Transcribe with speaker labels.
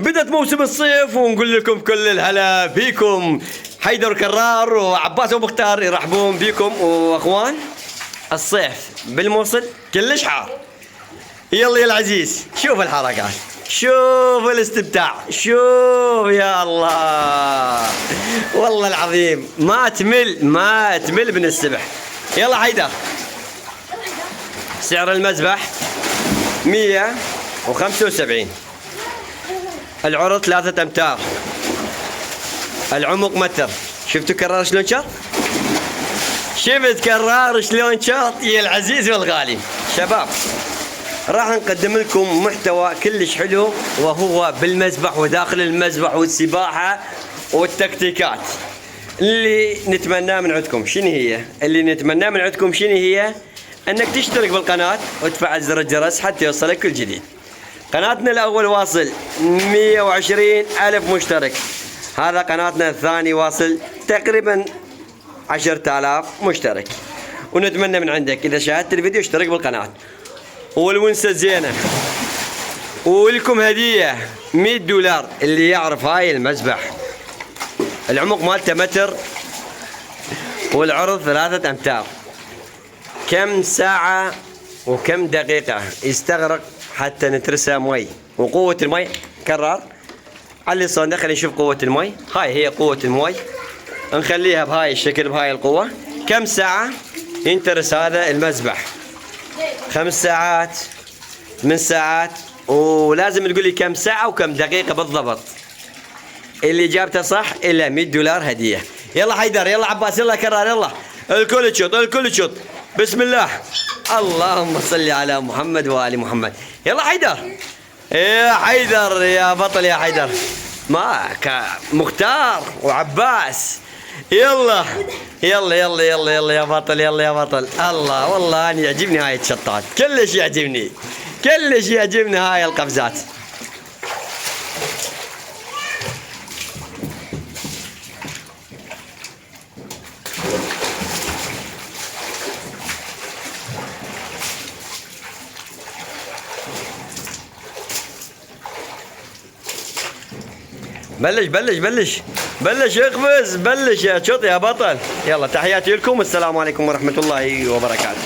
Speaker 1: بدأت موسم الصيف ونقول لكم كل الهلا فيكم. حيدر كرار وعباس ومختار يرحبون بكم. واخوان الصيف بالموصل كلش حار. يلا يا العزيز شوف الحركات، شوف الاستمتاع، شوف يا الله والله العظيم ما تمل من السبح. يلا حيدر، سعر المذبح 175، العرض 3 أمتار، العمق متر. شفتوا كرار شلون شاط؟ شفت كرار شلون شاط يا العزيز والغالي؟ شباب راح نقدم لكم محتوى كلش حلو، وهو بالمذبح وداخل المذبح والسباحة والتكتيكات. اللي نتمناه من عندكم شنو هي؟ انك تشترك بالقناة وتفعل زر الجرس حتى يوصلك كل جديد. قناتنا الاول واصل 120 ألف مشترك، هذا قناتنا الثاني واصل تقريبا 10,000 مشترك. ونتمنى من عندك اذا شاهدت الفيديو اشترك بالقناة. والونسة زينة، ولكم هدية $100 اللي يعرف هاي المذبح. العمق مالته متر والعرض 3 أمتار. كم ساعة وكم دقيقة يستغرق حتى نترسها مي؟ وقوة المي كرار علي الصندوق خلينا نشوف قوة المي. هاي هي قوة المي، نخليها بهاي الشكل بهاي القوة. كم ساعة ينترس هذا المذبح؟ 5 ساعات، 8 ساعات. ولازم تقول لي كم ساعة وكم دقيقة بالضبط. اللي جابته صح إلا $100 هدية. يلا حيدر، يلا عباس، يلا كرار، يلا الكل تشوط. بسم الله، اللهم صل على محمد وآل محمد. يلا حيدر، يا حيدر يا بطل يا حيدر، معك مختار وعباس. يلا يا بطل، يلا يا بطل. الله والله أنا يعجبني هاي الشطات، كلش يعجبني هاي القفزات. بلش اقفز، بلش يا شط يا بطل. يلا تحياتي لكم، السلام عليكم ورحمة الله وبركاته.